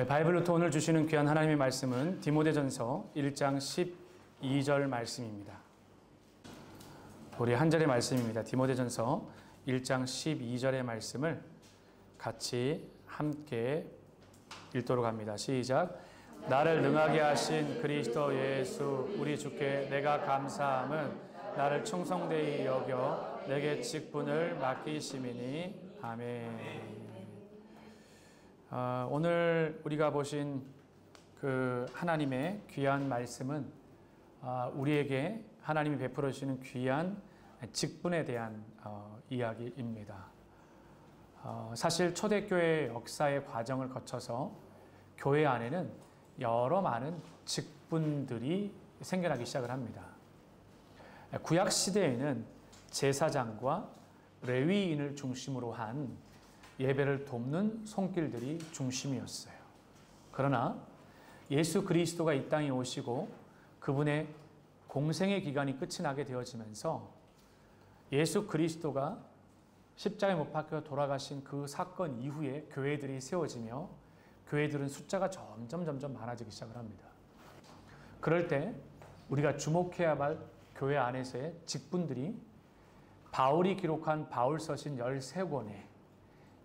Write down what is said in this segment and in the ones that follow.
바이블루트 오늘 주시는 귀한 하나님의 말씀은 디모데전서 1장 12절 말씀입니다. 우리 한 절의 말씀입니다. 디모데전서 1장 12절의 말씀을 같이 함께 읽도록 합니다. 시작. 나를 능하게 하신 그리스도 예수 우리 주께 내가 감사함은 나를 충성되이 여겨 내게 직분을 맡기심이니. 아멘. 오늘 우리가 보신 그 하나님의 귀한 말씀은 우리에게 하나님이 베풀어 주시는 귀한 직분에 대한 이야기입니다. 사실 초대교회 역사의 과정을 거쳐서 교회 안에는 여러 많은 직분들이 생겨나기 시작을 합니다. 구약 시대에는 제사장과 레위인을 중심으로 한 예배를 돕는 손길들이 중심이었어요. 그러나 예수 그리스도가 이 땅에 오시고 그분의 공생의 기간이 끝이 나게 되어지면서 예수 그리스도가 십자가에 못 박혀 돌아가신 그 사건 이후에 교회들이 세워지며 교회들은 숫자가 점점 많아지기 시작을 합니다. 그럴 때 우리가 주목해야 할 교회 안에서의 직분들이 바울이 기록한 바울서신 13권에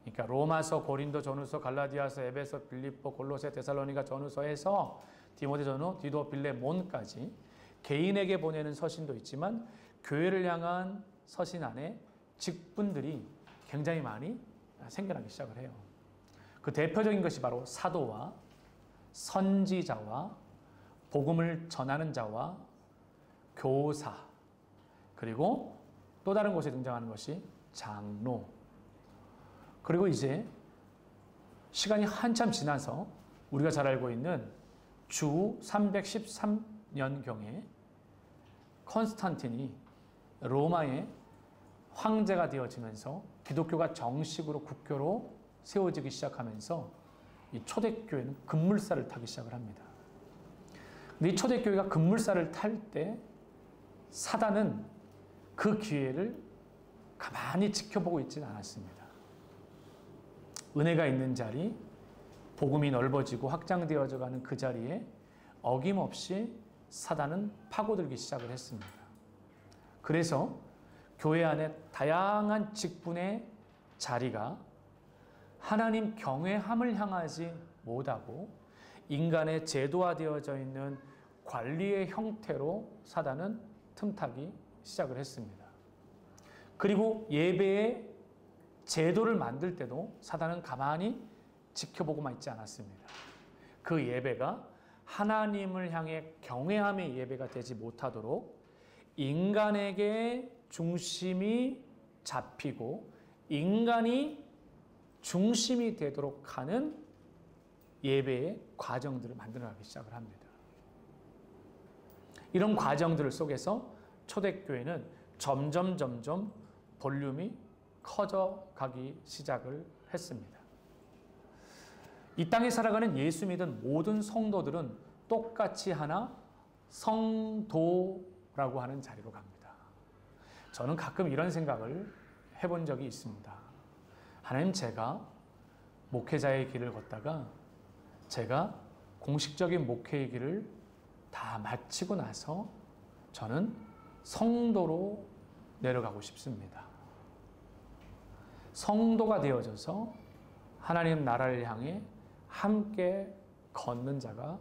그러니까 로마서, 고린도 전후서, 갈라디아서, 에베소, 빌립보, 골로새, 데살로니가 전후서에서 디모데 전후, 디도, 빌레몬까지 개인에게 보내는 서신도 있지만 교회를 향한 서신 안에 직분들이 굉장히 많이 생겨나기 시작을 해요. 그 대표적인 것이 바로 사도와 선지자와 복음을 전하는 자와 교사, 그리고 또 다른 곳에 등장하는 것이 장로. 그리고 이제 시간이 한참 지나서 우리가 잘 알고 있는 주 313년경에 컨스탄틴이 로마의 황제가 되어지면서 기독교가 정식으로 국교로 세워지기 시작하면서 이 초대교회는 급물살을 타기 시작을 합니다. 근데 이 초대교회가 급물살을 탈 때 사단은 그 기회를 가만히 지켜보고 있지는 않았습니다. 은혜가 있는 자리, 복음이 넓어지고 확장되어져 가는 그 자리에 어김없이 사단은 파고들기 시작을 했습니다. 그래서 교회 안에 다양한 직분의 자리가 하나님 경외함을 향하지 못하고 인간의 제도화되어져 있는 관리의 형태로 사단은 틈타기 시작을 했습니다. 그리고 예배의 제도를 만들 때도 사단은 가만히 지켜보고만 있지 않았습니다. 그 예배가 하나님을 향해 경외함의 예배가 되지 못하도록 인간에게 중심이 잡히고 인간이 중심이 되도록 하는 예배의 과정들을 만들어가기 시작을 합니다. 이런 과정들 속에서 초대교회는 점점 볼륨이 커져가기 시작을 했습니다. 이 땅에 살아가는 예수 믿은 모든 성도들은 똑같이 하나 성도라고 하는 자리로 갑니다. 저는 가끔 이런 생각을 해본 적이 있습니다. 하나님, 제가 목회자의 길을 걷다가 제가 공식적인 목회의 길을 다 마치고 나서 저는 성도로 내려가고 싶습니다. 성도가 되어져서 하나님 나라를 향해 함께 걷는 자가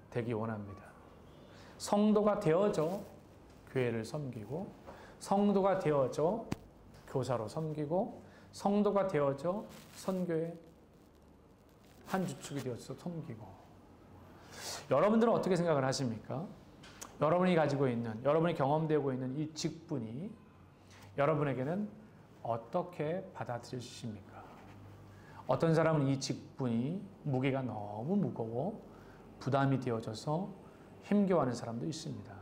되기 원합니다. 성도가 되어져 교회를 섬기고, 성도가 되어져 교사로 섬기고, 성도가 되어져 선교의 한 주축이 되어서 섬기고. 여러분들은 어떻게 생각을 하십니까? 여러분이 가지고 있는, 여러분이 경험되고 있는 이 직분이 여러분에게는 어떻게 받아들여지십니까? 어떤 사람은 이 직분이 무게가 너무 무거워 부담이 되어져서 힘겨워하는 사람도 있습니다.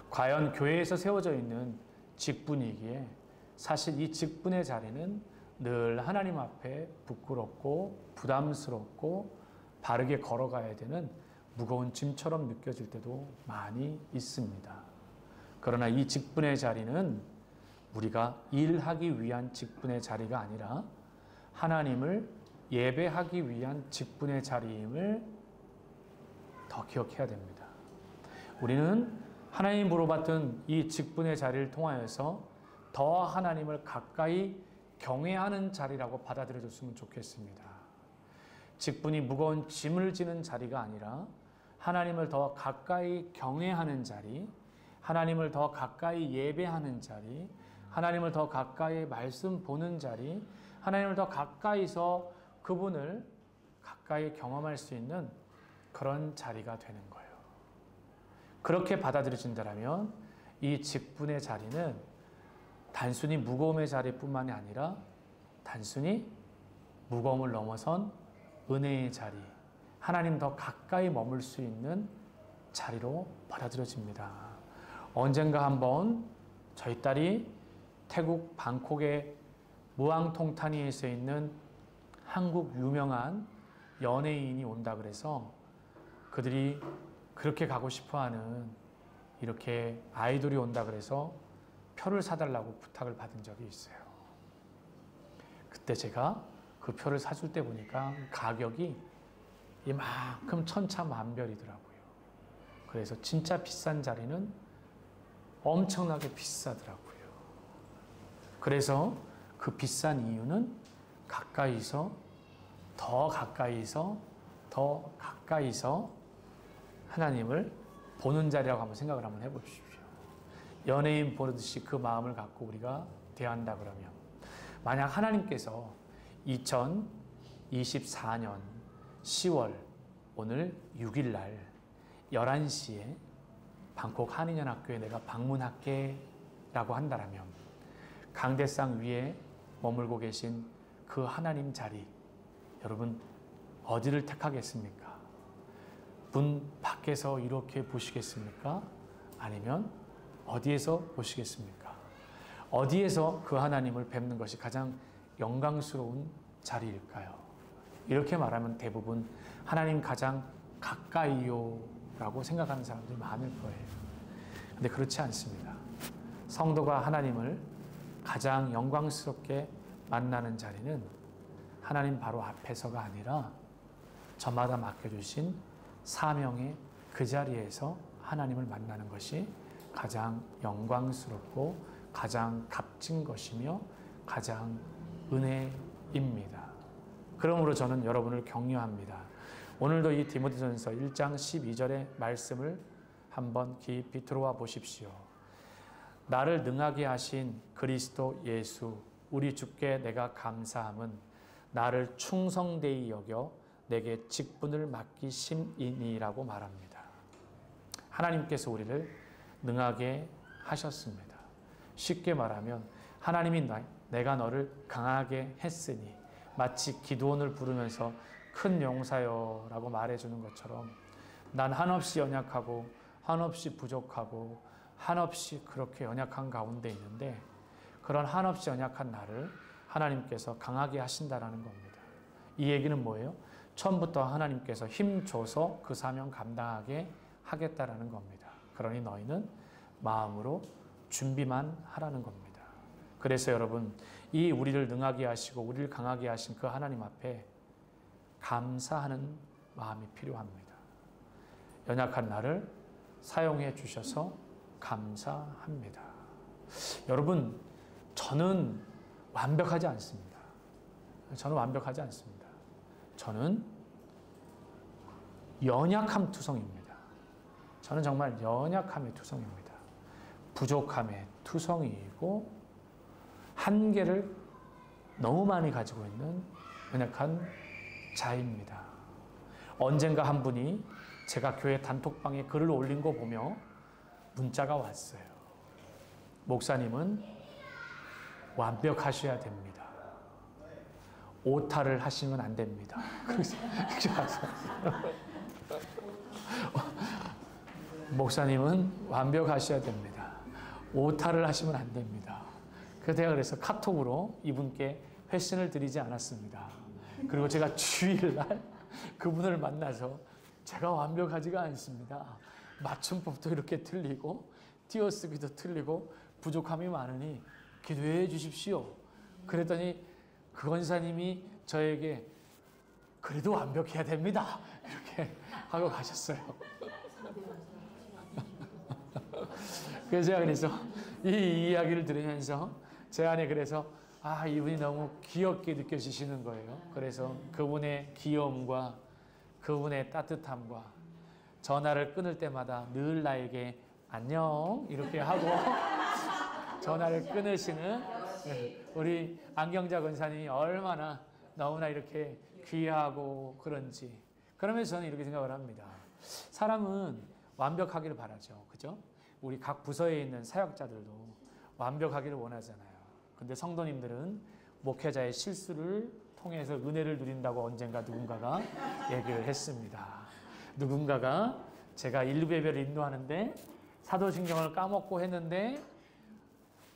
과연 교회에서 세워져 있는 직분이기에 사실 이 직분의 자리는 늘 하나님 앞에 부끄럽고 부담스럽고 바르게 걸어가야 되는 무거운 짐처럼 느껴질 때도 많이 있습니다. 그러나 이 직분의 자리는 우리가 일하기 위한 직분의 자리가 아니라 하나님을 예배하기 위한 직분의 자리임을 더 기억해야 됩니다. 우리는 하나님으로 받은 이 직분의 자리를 통하여서 더 하나님을 가까이 경외하는 자리라고 받아들여줬으면 좋겠습니다. 직분이 무거운 짐을 지는 자리가 아니라 하나님을 더 가까이 경외하는 자리, 하나님을 더 가까이 예배하는 자리, 하나님을 더 가까이 말씀 보는 자리, 하나님을 더 가까이서 그분을 가까이 경험할 수 있는 그런 자리가 되는 거예요. 그렇게 받아들여진다면 이 직분의 자리는 단순히 무거움의 자리뿐만이 아니라 단순히 무거움을 넘어선 은혜의 자리, 하나님 더 가까이 머물 수 있는 자리로 받아들여집니다. 언젠가 한번 저희 딸이 태국 방콕의 무앙통타니에서 있는 한국 유명한 연예인이 온다 그래서 그들이 그렇게 가고 싶어하는 이렇게 아이돌이 온다 그래서 표를 사달라고 부탁을 받은 적이 있어요. 그때 제가 그 표를 사줄 때 보니까 가격이 이만큼 천차만별이더라고요. 그래서 진짜 비싼 자리는 엄청나게 비싸더라고요. 그래서 그 비싼 이유는 가까이서 더 가까이서 하나님을 보는 자리라고 한번 생각을 한번 해보십시오. 연예인 보듯이 그 마음을 갖고 우리가 대한다 그러면 만약 하나님께서 2024년 10월 오늘 6일 날 11시에 방콕 한인연합교회 내가 방문할게 라고 한다라면 강대상 위에 머물고 계신 그 하나님 자리 여러분 어디를 택하겠습니까? 문 밖에서 이렇게 보시겠습니까? 아니면 어디에서 보시겠습니까? 어디에서 그 하나님을 뵙는 것이 가장 영광스러운 자리일까요? 이렇게 말하면 대부분 하나님 가장 가까이요 라고 생각하는 사람들이 많을 거예요. 근데 그렇지 않습니다. 성도가 하나님을 가장 영광스럽게 만나는 자리는 하나님 바로 앞에서가 아니라 저마다 맡겨주신 사명의 그 자리에서 하나님을 만나는 것이 가장 영광스럽고 가장 값진 것이며 가장 은혜입니다. 그러므로 저는 여러분을 격려합니다. 오늘도 이 디모데전서 1장 12절의 말씀을 한번 깊이 들어와 보십시오. 나를 능하게 하신 그리스도 예수 우리 주께 내가 감사함은 나를 충성되이 여겨 내게 직분을 맡기심이니라고 말합니다. 하나님께서 우리를 능하게 하셨습니다. 쉽게 말하면 하나님이 내가 너를 강하게 했으니 마치 기드온을 부르면서 큰 용사여 라고 말해주는 것처럼 난 한없이 연약하고 한없이 부족하고 한없이 그렇게 연약한 가운데 있는데 그런 한없이 연약한 나를 하나님께서 강하게 하신다라는 겁니다. 이 얘기는 뭐예요? 처음부터 하나님께서 힘줘서 그 사명 감당하게 하겠다라는 겁니다. 그러니 너희는 마음으로 준비만 하라는 겁니다. 그래서 여러분 이 우리를 능하게 하시고 우리를 강하게 하신 그 하나님 앞에 감사하는 마음이 필요합니다. 연약한 나를 사용해 주셔서 감사합니다. 여러분 저는 완벽하지 않습니다. 저는 연약함 투성입니다. 저는 정말 연약함의 투성입니다. 부족함의 투성이고 한계를 너무 많이 가지고 있는 연약한 자입니다. 언젠가 한 분이 제가 교회 단톡방에 글을 올린 거 보며 문자가 왔어요. 목사님은 완벽하셔야 됩니다. 오타를 하시면 안 됩니다. 목사님은 완벽하셔야 됩니다. 오타를 하시면 안 됩니다. 그래서 제가 그래서 카톡으로 이분께 회신을 드리지 않았습니다. 그리고 제가 주일날 그분을 만나서 제가 완벽하지가 않습니다. 맞춤법도 이렇게 틀리고 띄어쓰기도 틀리고 부족함이 많으니 기도해 주십시오. 그랬더니 그 권사님이 저에게 그래도 완벽해야 됩니다. 이렇게 하고 가셨어요. 그래서 제가 그래서 이 이야기를 들으면서 제 안에 그래서 이분이 너무 귀엽게 느껴지시는 거예요. 그래서 그분의 귀여움과 그분의 따뜻함과 전화를 끊을 때마다 늘 나에게 안녕 이렇게 하고 전화를 끊으시는 우리 안경자 권사님이 얼마나 너무나 이렇게 귀하고 그런지. 그러면서 저는 이렇게 생각을 합니다. 사람은 완벽하기를 바라죠. 그죠? 우리 각 부서에 있는 사역자들도 완벽하기를 원하잖아요. 근데 성도님들은 목회자의 실수를 통해서 은혜를 누린다고 언젠가 누군가가 얘기를 했습니다. 누군가가 제가 일부 예배를 인도하는데 사도신경을 까먹고 했는데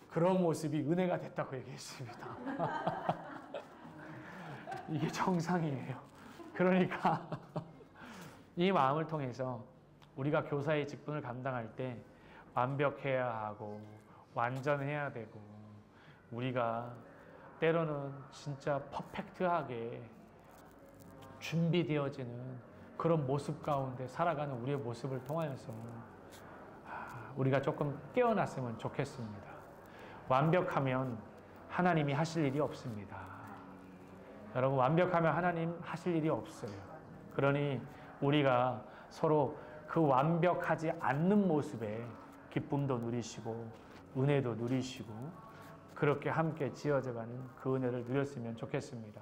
그런 모습이 은혜가 됐다고 얘기했습니다. 이게 정상이에요. 그러니까 이 마음을 통해서 우리가 교사의 직분을 감당할 때 완벽해야 하고 완전해야 되고 우리가 때로는 진짜 퍼펙트하게 준비되어지는 그런 모습 가운데 살아가는 우리의 모습을 통하여서 우리가 조금 깨어났으면 좋겠습니다. 완벽하면 하나님이 하실 일이 없습니다. 여러분, 완벽하면 하나님 하실 일이 없어요. 그러니 우리가 서로 그 완벽하지 않는 모습에 기쁨도 누리시고 은혜도 누리시고 그렇게 함께 지어져가는 그 은혜를 누렸으면 좋겠습니다.